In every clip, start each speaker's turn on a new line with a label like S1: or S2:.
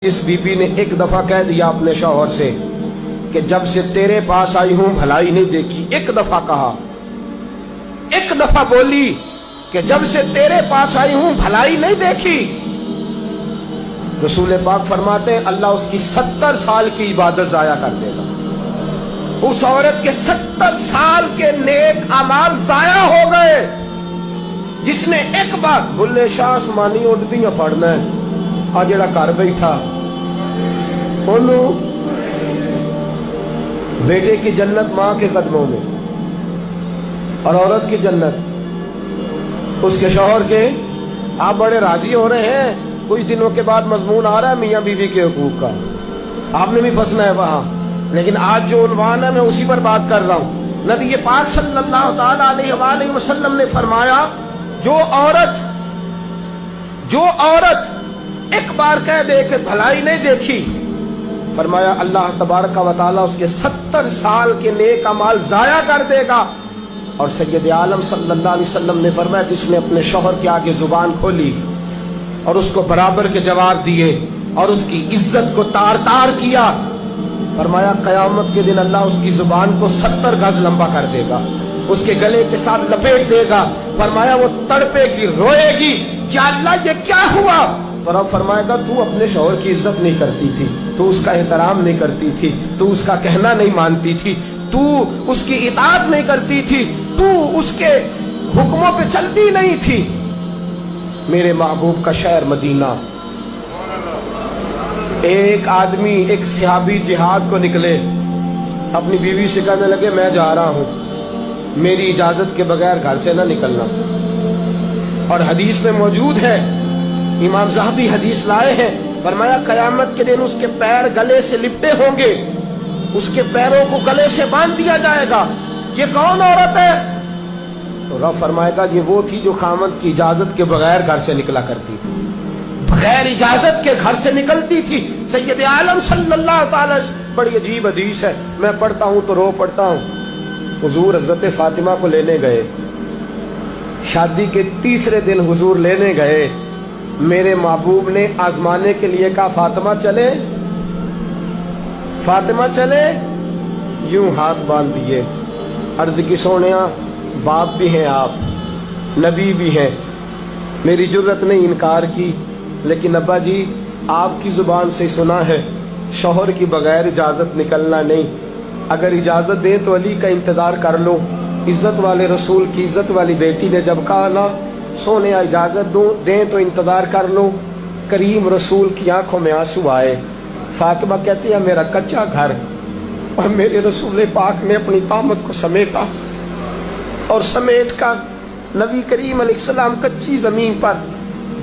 S1: इस बीबी ने एक दफा कह दिया अपने शौहर से कि जब से तेरे पास आई हूं भलाई नहीं देखी। एक दफा कहा, एक दफा बोली कि जब से तेरे पास आई हूं भलाई नहीं देखी। रसूल पाक फरमाते हैं अल्लाह उसकी 70 साल की इबादत जाया कर देगा। उस औरत के 70 साल के नेक अमाल जाया हो गए जिसने एक बार बुल्ले शाह आसमानी उड़दियां पढ़ना है। आ जेड़ा घर बैठा ओनू बेटे की जन्नत मां के कदमों में और औरत की जन्नत उसके शौहर के। आप बड़े राजी हो रहे हैं, कुछ दिनों के बाद मजमून आ रहा है मियां बीवी के हुकूक का, आपने भी फंसना है वहां। लेकिन आज जो उन्वान है मैं उसी पर बात कर रहा हूं। नबी पाक सल्लल्लाहु ताला अलैहि वसल्लम ने फरमाया जो औरत एक बार कह दे कि भलाई नहीं देखी, फरमाया अल्लाह तबारक व तआला उसके 70 साल के नेक अमाल जाया कर देगा। और सैयद आलम सल्लल्लाहु अलैहि वसल्लम ने फरमाया जिसने अपने शौहर के आगे जुबान खोली और उसको बराबर के जवाब दिए और उसकी इज्जत को तार तार किया, फरमाया कयामत के दिन अल्लाह उसकी जुबान को 70 गज लंबा कर देगा, उसके गले के साथ लपेट देगा। फरमाया वो तड़पेगी, रोएगी, क्या अल्लाह ये क्या हुआ? तो रब फरमाएगा तू अपने शौहर की इज्जत नहीं करती थी, तू उसका एहतराम नहीं करती थी, तू उसका कहना नहीं मानती थी, तू उसकी इताअत नहीं करती थी, तू उसके हुक्मों पे चलती नहीं थी। मेरे महबूब का शहर मदीना। एक आदमी, एक सहाबी जिहाद को निकले, अपनी बीवी से कहने लगे मैं जा रहा हूं, मेरी इजाजत के बगैर घर से ना निकलना। और हदीस में मौजूद है, इमाम ज़हाबी हदीस लाए हैं, फरमाया कयामत के दिन उसके पैर गले से लिपटे होंगे, उसके पैरों को गले से बांध दिया जाएगा। ये कौन औरत है? तो रब फरमाएगा ये वो थी जो खामद की इजाजत के बगैर घर से निकला करती थी, बगैर इजाजत के घर से निकलती थी। सैयद आलम सल्लल्लाहु ताला, बड़ी अजीब हदीस है, मैं पढ़ता हूं तो रो पढ़ता हूं। हुजूर हजरत फातिमा को लेने गए, शादी के तीसरे दिन हुजूर लेने गए, मेरे महबूब ने आजमाने के लिए कहा फातिमा चले, फातिमा चले, यूं हाथ बांध दिए। अर्ज की सोनिया बाप भी हैं आप, नबी भी हैं, मेरी जुर्रत ने इनकार की, लेकिन अब्बा जी आपकी जुबान से सुना है शौहर की बगैर इजाजत निकलना नहीं, अगर इजाजत दें तो अली का इंतजार कर लो। इज्जत वाले रसूल की इज्जत वाली बेटी ने जब कहा ना सोने इजाजत दो दें तो इंतजार कर लो, करीम रसूल की आंखों में आंसू आए। फातिमा कहती है मेरा कच्चा घर और मेरे रसूल पाक ने अपनी तामत को समेटा और समेट कर नबी करीम अलैहिस्सलाम कच्ची जमीन पर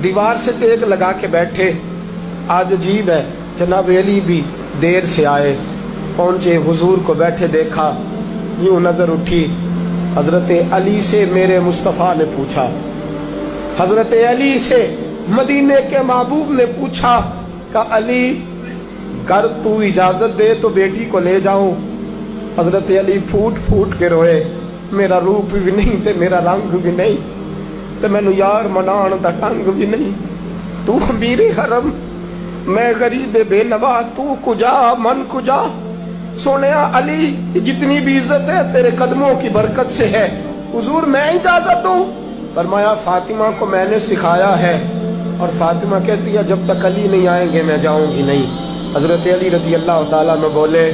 S1: दीवार से तेग लगा के बैठे। आज अजीब है, जनाब अली भी देर से आए, पहुंचे, हुजूर को बैठे देखा, यूं नजर उठी, हजरत अली से मेरे मुस्तफ़ा ने पूछा, हजरत अली से मदीने के महबूब ने पूछा कि अली कर तू इजाजत दे तो बेटी को ले जाऊं। हजरत अली फूट फूट के रोए, मेरा रूप भी नहीं ते मेरा रंग भी नहीं ते मैनू यार मनान दा ढंग भी नहीं, तू अमीरे हरम मैं गरीब बेनवा, तू कुजा मन कुजा। सोने अली जितनी भी इज्जत है तेरे कदमों की बरकत से है, हुजूर मैं इजाजत दूं? फरमाया फातिमा को मैंने सिखाया है। और फातिमा कहती है जब तक अली नहीं आएंगे मैं जाऊंगी नहीं। हजरत अली रज़ी अल्लाह ताला अन्हु बोले,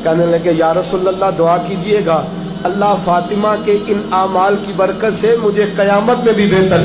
S1: कहने लगे या रसूल अल्लाह दुआ कीजिएगा अल्लाह फातिमा के इन आमाल की बरकत से मुझे कयामत में भी बेहतर